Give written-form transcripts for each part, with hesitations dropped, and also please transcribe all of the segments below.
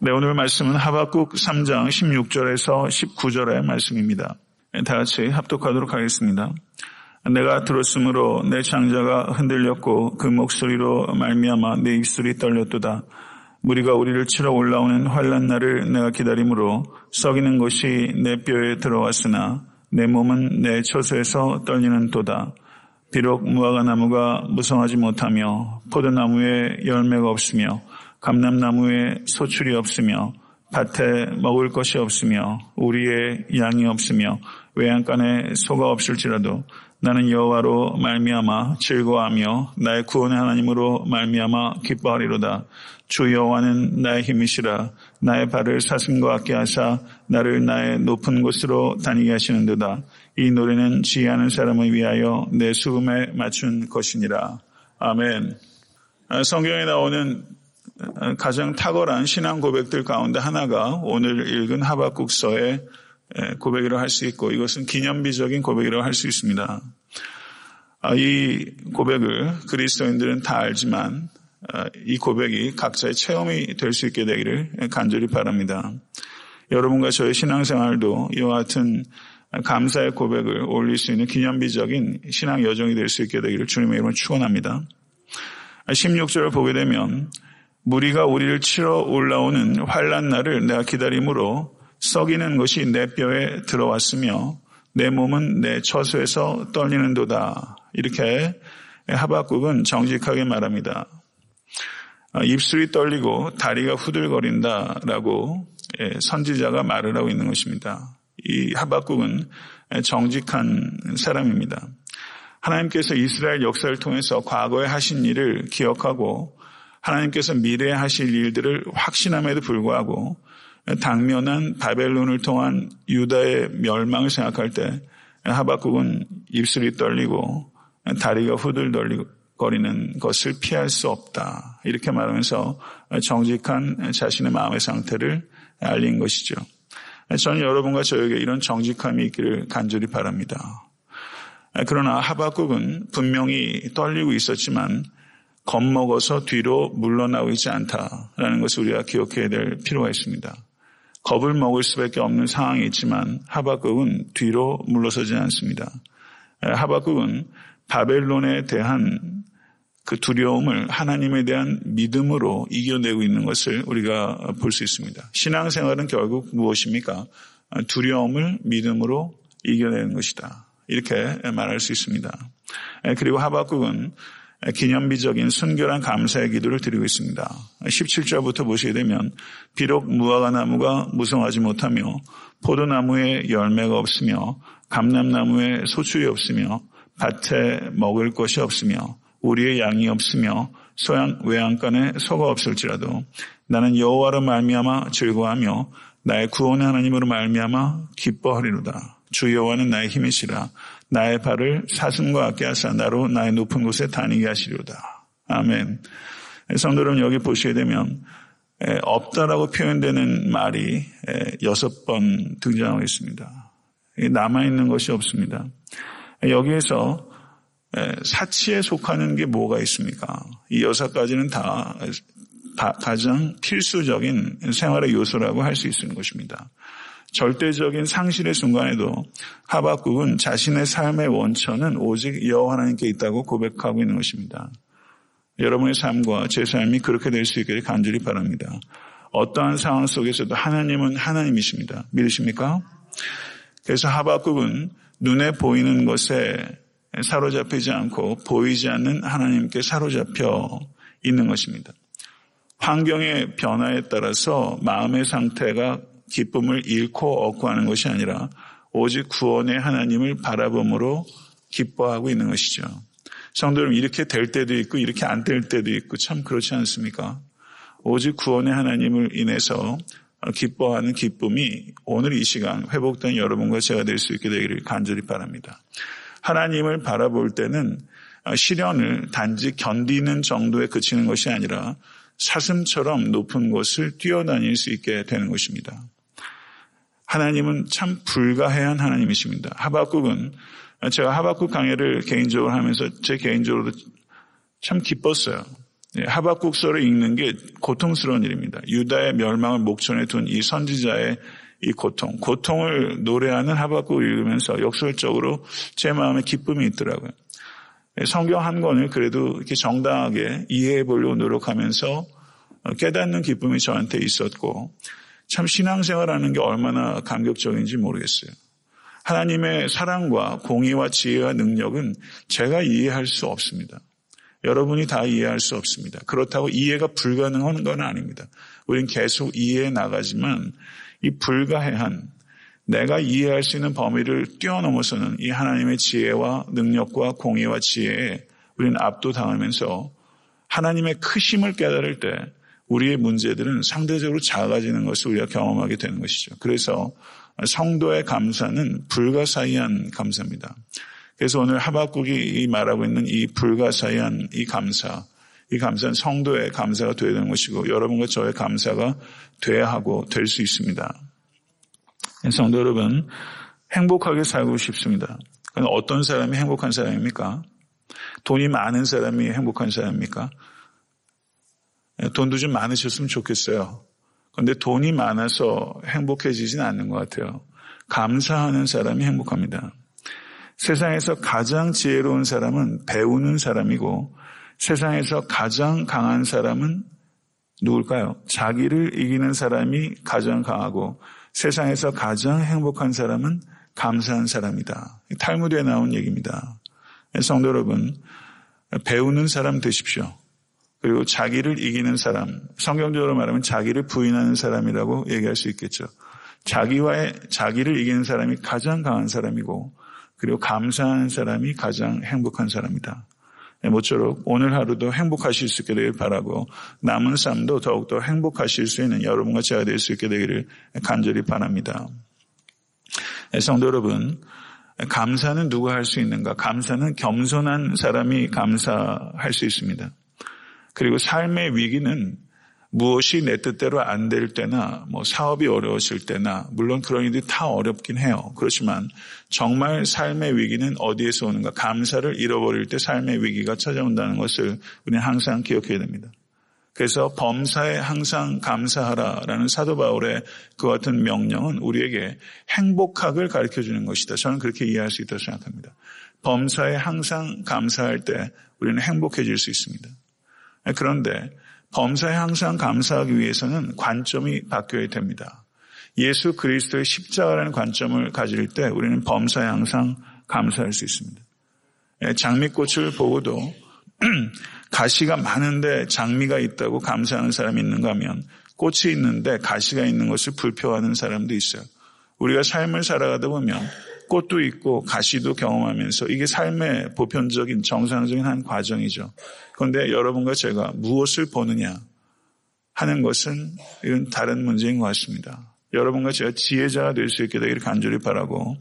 네, 오늘 말씀은 하박국 3장 16절에서 19절의 말씀입니다. 다 같이 합독하도록 하겠습니다. 내가 들었으므로 내 창자가 흔들렸고 그 목소리로 말미암아 내 입술이 떨렸도다. 무리가 우리를 치러 올라오는 환난 날을 내가 기다림으로 썩이는 것이 내 뼈에 들어왔으나 내 몸은 내 처소에서 떨리는 도다. 비록 무화과 나무가 무성하지 못하며 포도나무에 열매가 없으며 감람나무에 소출이 없으며 밭에 먹을 것이 없으며 우리의 양이 없으며 외양간에 소가 없을지라도 나는 여호와로 말미암아 즐거워하며 나의 구원의 하나님으로 말미암아 기뻐하리로다. 주 여호와는 나의 힘이시라. 나의 발을 사슴과 같게 하사 나를 나의 높은 곳으로 다니게 하시는도다. 이 노래는 지혜하는 사람을 위하여 내 수금에 맞춘 것이니라. 아멘. 성경에 나오는 가장 탁월한 신앙 고백들 가운데 하나가 오늘 읽은 하박국서의 고백이라고 할 수 있고, 이것은 기념비적인 고백이라고 할 수 있습니다. 이 고백을 그리스도인들은 다 알지만 이 고백이 각자의 체험이 될 수 있게 되기를 간절히 바랍니다. 여러분과 저의 신앙생활도 이와 같은 감사의 고백을 올릴 수 있는 기념비적인 신앙 여정이 될 수 있게 되기를 주님의 이름으로 축원합니다. 16절을 보게 되면 무리가 우리를 치러 올라오는 환난 날을 내가 기다림으로 썩이는 것이 내 뼈에 들어왔으며 내 몸은 내 처소에서 떨리는도다. 이렇게 하박국은 정직하게 말합니다. 입술이 떨리고 다리가 후들거린다라고 선지자가 말을 하고 있는 것입니다. 이 하박국은 정직한 사람입니다. 하나님께서 이스라엘 역사를 통해서 과거에 하신 일을 기억하고 하나님께서 미래에 하실 일들을 확신함에도 불구하고 당면한 바벨론을 통한 유다의 멸망을 생각할 때 하박국은 입술이 떨리고 다리가 후들거리는 것을 피할 수 없다. 이렇게 말하면서 정직한 자신의 마음의 상태를 알린 것이죠. 저는 여러분과 저에게 이런 정직함이 있기를 간절히 바랍니다. 그러나 하박국은 분명히 떨리고 있었지만 겁먹어서 뒤로 물러나고 있지 않다라는 것을 우리가 기억해야 될 필요가 있습니다. 겁을 먹을 수밖에 없는 상황이 있지만 하박국은 뒤로 물러서지 않습니다. 하박국은 바벨론에 대한 그 두려움을 하나님에 대한 믿음으로 이겨내고 있는 것을 우리가 볼 수 있습니다. 신앙생활은 결국 무엇입니까? 두려움을 믿음으로 이겨내는 것이다. 이렇게 말할 수 있습니다. 그리고 하박국은 기념비적인 순결한 감사의 기도를 드리고 있습니다. 17절부터 보시게 되면 비록 무화과 나무가 무성하지 못하며 포도나무에 열매가 없으며 감람나무에 소출이 없으며 밭에 먹을 것이 없으며 우리의 양이 없으며 외양간에 소가 없을지라도 나는 여호와로 말미암아 즐거워하며 나의 구원의 하나님으로 말미암아 기뻐하리로다. 주 여호와는 나의 힘이시라. 나의 발을 사슴과 같게 하사 나로 나의 높은 곳에 다니게 하시리로다. 아멘. 성도 여러분, 여기 보시게 되면 없다라고 표현되는 말이 6번 등장하고 있습니다. 남아있는 것이 없습니다. 여기에서 사치에 속하는 게 뭐가 있습니까? 이 6가지는 다 가장 필수적인 생활의 요소라고 할 수 있는 것입니다. 절대적인 상실의 순간에도 하박국은 자신의 삶의 원천은 오직 여호와 하나님께 있다고 고백하고 있는 것입니다. 여러분의 삶과 제 삶이 그렇게 될 수 있기를 간절히 바랍니다. 어떠한 상황 속에서도 하나님은 하나님이십니다. 믿으십니까? 그래서 하박국은 눈에 보이는 것에 사로잡히지 않고 보이지 않는 하나님께 사로잡혀 있는 것입니다. 환경의 변화에 따라서 마음의 상태가 기쁨을 잃고 얻고 하는 것이 아니라 오직 구원의 하나님을 바라봄으로 기뻐하고 있는 것이죠. 성도 여러분, 이렇게 될 때도 있고 이렇게 안 될 때도 있고 참 그렇지 않습니까? 오직 구원의 하나님을 인해서 기뻐하는 기쁨이 오늘 이 시간 회복된 여러분과 제가 될 수 있게 되기를 간절히 바랍니다. 하나님을 바라볼 때는 시련을 단지 견디는 정도에 그치는 것이 아니라 사슴처럼 높은 곳을 뛰어다닐 수 있게 되는 것입니다. 하나님은 참 불가해한 하나님이십니다. 하박국은 제가 하박국 강해를 개인적으로 하면서 제 개인적으로도 참 기뻤어요. 하박국서를 읽는 게 고통스러운 일입니다. 유다의 멸망을 목전에 둔 이 선지자의 이 고통을 노래하는 하박국을 읽으면서 역설적으로 제 마음에 기쁨이 있더라고요. 성경 한 권을 그래도 이렇게 정당하게 이해해 보려고 노력하면서 깨닫는 기쁨이 저한테 있었고, 참 신앙생활하는 게 얼마나 감격적인지 모르겠어요. 하나님의 사랑과 공의와 지혜와 능력은 제가 이해할 수 없습니다. 여러분이 다 이해할 수 없습니다. 그렇다고 이해가 불가능한 건 아닙니다. 우린 계속 이해해 나가지만 이 불가해한, 내가 이해할 수 있는 범위를 뛰어넘어서는 이 하나님의 지혜와 능력과 공의와 지혜에 우리는 압도당하면서 하나님의 크심을 깨달을 때 우리의 문제들은 상대적으로 작아지는 것을 우리가 경험하게 되는 것이죠. 그래서 성도의 감사는 불가사의한 감사입니다. 그래서 오늘 하박국이 말하고 있는 이 불가사의한 이 감사는 성도의 감사가 되어야 되는 것이고, 여러분과 저의 감사가 돼야 하고 될 수 있습니다. 성도 여러분, 행복하게 살고 싶습니다. 그럼 어떤 사람이 행복한 사람입니까? 돈이 많은 사람이 행복한 사람입니까? 돈도 좀 많으셨으면 좋겠어요. 그런데 돈이 많아서 행복해지진 않는 것 같아요. 감사하는 사람이 행복합니다. 세상에서 가장 지혜로운 사람은 배우는 사람이고, 세상에서 가장 강한 사람은 누굴까요? 자기를 이기는 사람이 가장 강하고, 세상에서 가장 행복한 사람은 감사한 사람이다. 탈무드에 나온 얘기입니다. 성도 여러분, 배우는 사람 되십시오. 그리고 자기를 이기는 사람, 성경적으로 말하면 자기를 부인하는 사람이라고 얘기할 수 있겠죠. 자기를 이기는 사람이 가장 강한 사람이고, 그리고 감사하는 사람이 가장 행복한 사람이다. 모쪼록 오늘 하루도 행복하실 수 있게 되길 바라고, 남은 삶도 더욱더 행복하실 수 있는 여러분과 제가 될 수 있게 되기를 간절히 바랍니다. 성도 여러분, 감사는 누가 할 수 있는가? 감사는 겸손한 사람이 감사할 수 있습니다. 그리고 삶의 위기는 무엇이 내 뜻대로 안 될 때나 사업이 어려우실 때나, 물론 그런 일들이 다 어렵긴 해요. 그렇지만 정말 삶의 위기는 어디에서 오는가? 감사를 잃어버릴 때 삶의 위기가 찾아온다는 것을 우리는 항상 기억해야 됩니다. 그래서 범사에 항상 감사하라라는 사도 바울의 그 같은 명령은 우리에게 행복학을 가르쳐주는 것이다. 저는 그렇게 이해할 수 있다고 생각합니다. 범사에 항상 감사할 때 우리는 행복해질 수 있습니다. 그런데 범사에 항상 감사하기 위해서는 관점이 바뀌어야 됩니다. 예수 그리스도의 십자가라는 관점을 가질 때 우리는 범사에 항상 감사할 수 있습니다. 장미꽃을 보고도 가시가 많은데 장미가 있다고 감사하는 사람이 있는가 하면, 꽃이 있는데 가시가 있는 것을 불평하는 사람도 있어요. 우리가 삶을 살아가다 보면 꽃도 있고 가시도 경험하면서 이게 삶의 보편적인 정상적인 한 과정이죠. 그런데 여러분과 제가 무엇을 보느냐 하는 것은 이건 다른 문제인 것 같습니다. 여러분과 제가 지혜자가 될 수 있게 되기를 간절히 바라고,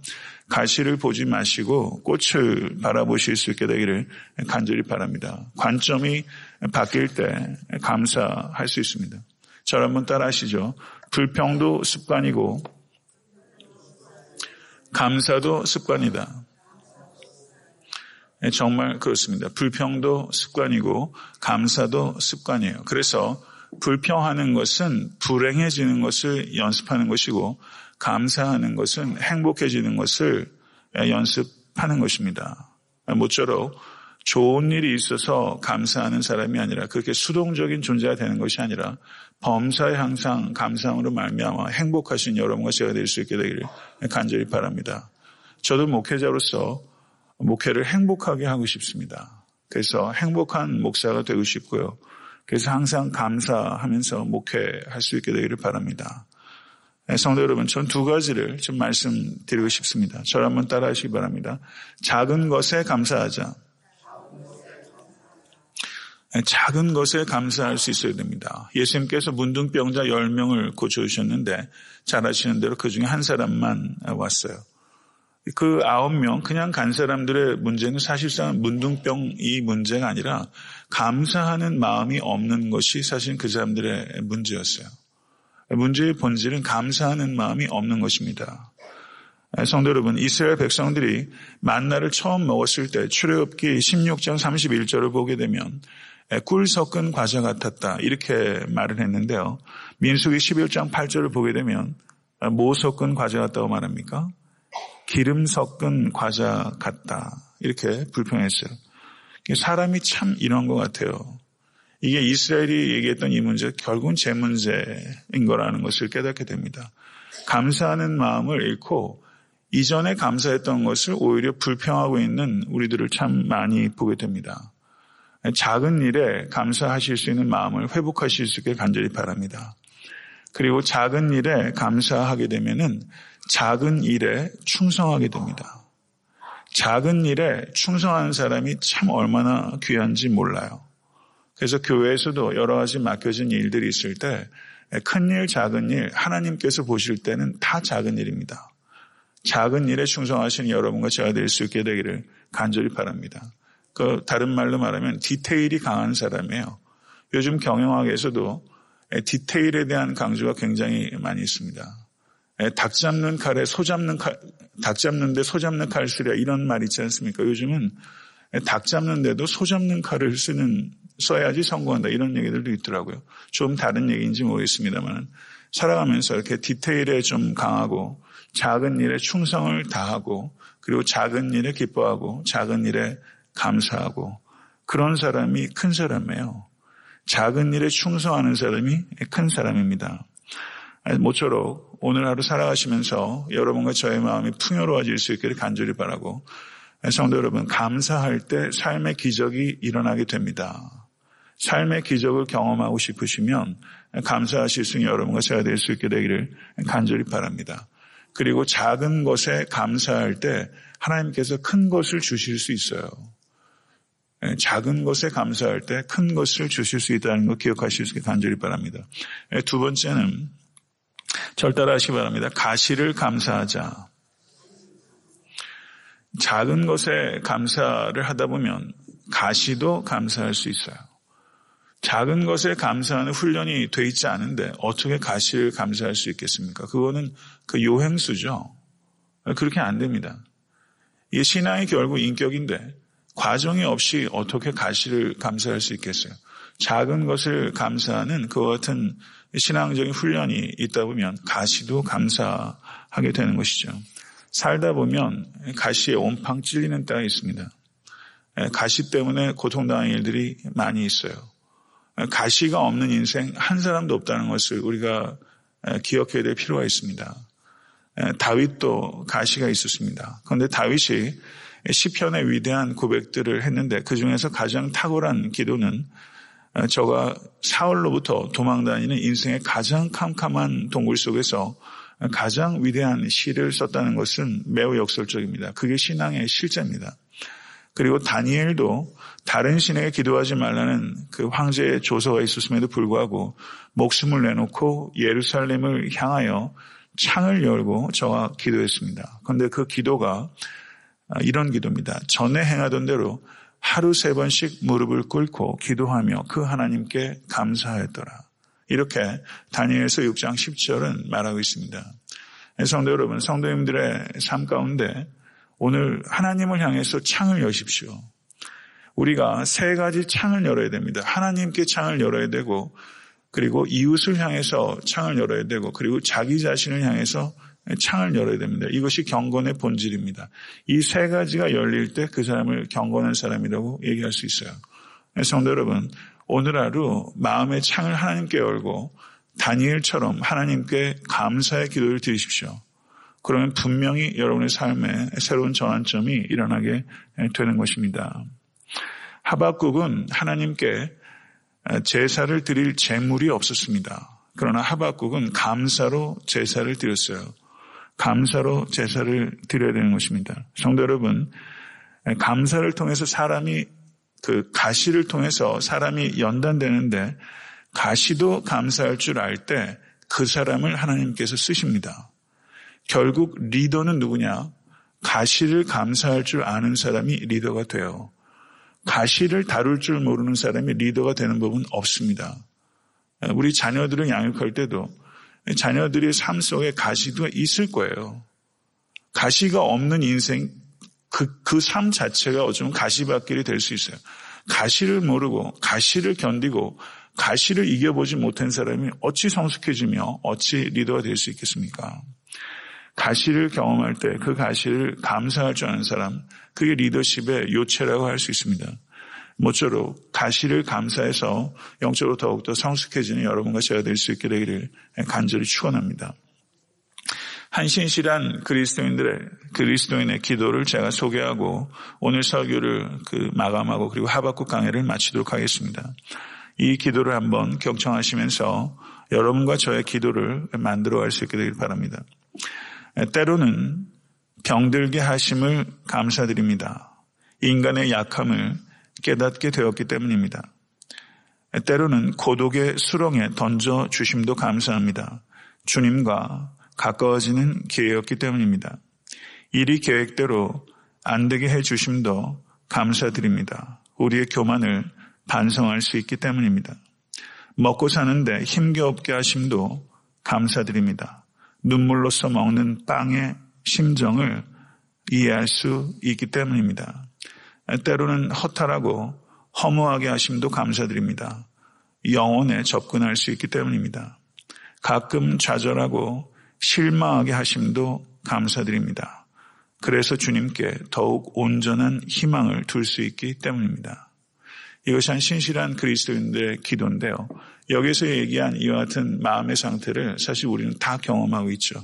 가시를 보지 마시고 꽃을 바라보실 수 있게 되기를 간절히 바랍니다. 관점이 바뀔 때 감사할 수 있습니다. 저를 한번 따라 하시죠. 불평도 습관이고 감사도 습관이다. 정말 그렇습니다. 불평도 습관이고 감사도 습관이에요. 그래서 불평하는 것은 불행해지는 것을 연습하는 것이고, 감사하는 것은 행복해지는 것을 연습하는 것입니다. 모쪼록 좋은 일이 있어서 감사하는 사람이 아니라, 그렇게 수동적인 존재가 되는 것이 아니라 범사에 항상 감사함으로 말미암아 행복하신 여러분과 제가 될 수 있게 되기를 간절히 바랍니다. 저도 목회자로서 목회를 행복하게 하고 싶습니다. 그래서 행복한 목사가 되고 싶고요. 그래서 항상 감사하면서 목회할 수 있게 되기를 바랍니다. 성도 여러분, 전 두 가지를 좀 말씀드리고 싶습니다. 저를 한번 따라 하시기 바랍니다. 작은 것에 감사하자. 작은 것에 감사할 수 있어야 됩니다. 예수님께서 문둥병자 10명을 고쳐주셨는데 잘 아시는 대로 그 중에 한 사람만 왔어요. 그 9명 그냥 간 사람들의 문제는 사실상 문둥병이 문제가 아니라 감사하는 마음이 없는 것이 사실 그 사람들의 문제였어요. 문제의 본질은 감사하는 마음이 없는 것입니다. 성도 여러분, 이스라엘 백성들이 만나를 처음 먹었을 때 출애굽기 16장 31절을 보게 되면 꿀 섞은 과자 같았다. 이렇게 말을 했는데요. 민수기 11장 8절을 보게 되면 뭐 섞은 과자 같다고 말합니까? 기름 섞은 과자 같다. 이렇게 불평했어요. 사람이 참 이런 것 같아요. 이게 이스라엘이 얘기했던 이 문제, 결국은 제 문제인 거라는 것을 깨닫게 됩니다. 감사하는 마음을 잃고 이전에 감사했던 것을 오히려 불평하고 있는 우리들을 참 많이 보게 됩니다. 작은 일에 감사하실 수 있는 마음을 회복하실 수 있게 간절히 바랍니다. 그리고 작은 일에 감사하게 되면은 작은 일에 충성하게 됩니다. 작은 일에 충성하는 사람이 참 얼마나 귀한지 몰라요. 그래서 교회에서도 여러 가지 맡겨진 일들이 있을 때 큰 일, 작은 일 하나님께서 보실 때는 다 작은 일입니다. 작은 일에 충성하시는 여러분과 제가 될 수 있게 되기를 간절히 바랍니다. 다른 말로 말하면 디테일이 강한 사람이에요. 요즘 경영학에서도 디테일에 대한 강조가 굉장히 많이 있습니다. 닭 잡는 칼에 닭 잡는데 소 잡는 칼 쓰랴 이런 말 있지 않습니까? 요즘은 닭 잡는데도 소 잡는 칼을 써야지 성공한다 이런 얘기들도 있더라고요. 좀 다른 얘기인지 모르겠습니다만 살아가면서 이렇게 디테일에 좀 강하고 작은 일에 충성을 다하고 그리고 작은 일에 기뻐하고 작은 일에 감사하고 그런 사람이 큰 사람이에요. 작은 일에 충성하는 사람이 큰 사람입니다. 모쪼록 오늘 하루 살아가시면서 여러분과 저의 마음이 풍요로워질 수 있기를 간절히 바라고 성도 여러분 감사할 때 삶의 기적이 일어나게 됩니다. 삶의 기적을 경험하고 싶으시면 감사하실 수 있는 여러분과 제가 될 수 있게 되기를 간절히 바랍니다. 그리고 작은 것에 감사할 때 하나님께서 큰 것을 주실 수 있어요. 작은 것에 감사할 때 큰 것을 주실 수 있다는 거 기억하실 수 있게 간절히 바랍니다. 두 번째는 절 따라하시기 바랍니다. 가시를 감사하자. 작은 것에 감사를 하다 보면 가시도 감사할 수 있어요. 작은 것에 감사하는 훈련이 돼 있지 않은데 어떻게 가시를 감사할 수 있겠습니까? 그거는 그 요행수죠. 그렇게 안 됩니다. 이게 신앙이 결국 인격인데 과정이 없이 어떻게 가시를 감사할 수 있겠어요? 작은 것을 감사하는 그와 같은 신앙적인 훈련이 있다 보면 가시도 감사하게 되는 것이죠. 살다 보면 가시에 온팡 찔리는 때가 있습니다. 가시 때문에 고통당하는 일들이 많이 있어요. 가시가 없는 인생 한 사람도 없다는 것을 우리가 기억해야 될 필요가 있습니다. 다윗도 가시가 있었습니다. 그런데 다윗이 시편의 위대한 고백들을 했는데 그중에서 가장 탁월한 기도는 저가 사울로부터 도망다니는 인생의 가장 캄캄한 동굴 속에서 가장 위대한 시를 썼다는 것은 매우 역설적입니다. 그게 신앙의 실제입니다. 그리고 다니엘도 다른 신에게 기도하지 말라는 그 황제의 조서가 있었음에도 불구하고 목숨을 내놓고 예루살렘을 향하여 창을 열고 저와 기도했습니다. 그런데 그 기도가 이런 기도입니다. 전에 행하던 대로 하루 3번씩 무릎을 꿇고 기도하며 그 하나님께 감사하였더라. 이렇게 다니엘서 6장 10절은 말하고 있습니다. 성도 여러분, 성도님들의 삶 가운데 오늘 하나님을 향해서 창을 여십시오. 우리가 3가지 창을 열어야 됩니다. 하나님께 창을 열어야 되고 그리고 이웃을 향해서 창을 열어야 되고 그리고 자기 자신을 향해서 창을 열어야 됩니다. 이것이 경건의 본질입니다. 이 3가지가 열릴 때 그 사람을 경건한 사람이라고 얘기할 수 있어요. 성도 여러분, 오늘 하루 마음의 창을 하나님께 열고 다니엘처럼 하나님께 감사의 기도를 드리십시오. 그러면 분명히 여러분의 삶에 새로운 전환점이 일어나게 되는 것입니다. 하박국은 하나님께 제사를 드릴 재물이 없었습니다. 그러나 하박국은 감사로 제사를 드렸어요. 감사로 제사를 드려야 되는 것입니다. 성도 여러분, 감사를 통해서 사람이 그 가시를 통해서 사람이 연단되는데 가시도 감사할 줄 알 때 그 사람을 하나님께서 쓰십니다. 결국 리더는 누구냐? 가시를 감사할 줄 아는 사람이 리더가 돼요. 가시를 다룰 줄 모르는 사람이 리더가 되는 법은 없습니다. 우리 자녀들을 양육할 때도 자녀들의 삶 속에 가시도 있을 거예요. 가시가 없는 인생, 그 삶 자체가 어쩌면 가시밭길이 될 수 있어요. 가시를 모르고 가시를 견디고 가시를 이겨보지 못한 사람이 어찌 성숙해지며 어찌 리더가 될 수 있겠습니까? 가시를 경험할 때 그 가시를 감사할 줄 아는 사람, 그게 리더십의 요체라고 할 수 있습니다. 모쪼록 가시를 감사해서 영적으로 더욱더 성숙해지는 여러분과 제가 될 수 있게 되기를 간절히 축원합니다. 한 신실한 그리스도인의 기도를 제가 소개하고 오늘 설교를 마감하고 그리고 하박국 강해를 마치도록 하겠습니다. 이 기도를 한번 경청하시면서 여러분과 저의 기도를 만들어갈 수 있게 되길 바랍니다. 때로는 병들게 하심을 감사드립니다. 인간의 약함을 깨닫게 되었기 때문입니다. 때로는 고독의 수렁에 던져주심도 감사합니다. 주님과 가까워지는 기회였기 때문입니다. 일이 계획대로 안 되게 해주심도 감사드립니다. 우리의 교만을 반성할 수 있기 때문입니다. 먹고 사는데 힘겨웠게 하심도 감사드립니다. 눈물로써 먹는 빵의 심정을 이해할 수 있기 때문입니다. 때로는 허탈하고 허무하게 하심도 감사드립니다. 영혼에 접근할 수 있기 때문입니다. 가끔 좌절하고 실망하게 하심도 감사드립니다. 그래서 주님께 더욱 온전한 희망을 둘 수 있기 때문입니다. 이것이 한 신실한 그리스도인들의 기도인데요. 여기서 얘기한 이와 같은 마음의 상태를 사실 우리는 다 경험하고 있죠.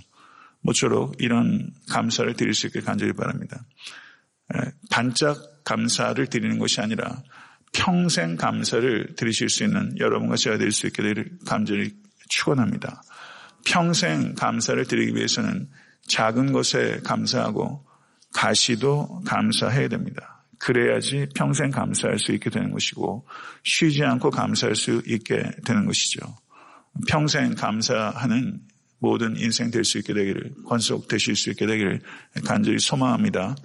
모쪼록 이런 감사를 드릴 수 있게 간절히 바랍니다. 반짝 감사를 드리는 것이 아니라 평생 감사를 드리실 수 있는 여러분과 제가 될 수 있게 되기를 간절히 축원합니다. 평생 감사를 드리기 위해서는 작은 것에 감사하고 가시도 감사해야 됩니다. 그래야지 평생 감사할 수 있게 되는 것이고 쉬지 않고 감사할 수 있게 되는 것이죠. 평생 감사하는 모든 인생 될 수 있게 되기를, 권속되실 수 있게 되기를 간절히 소망합니다.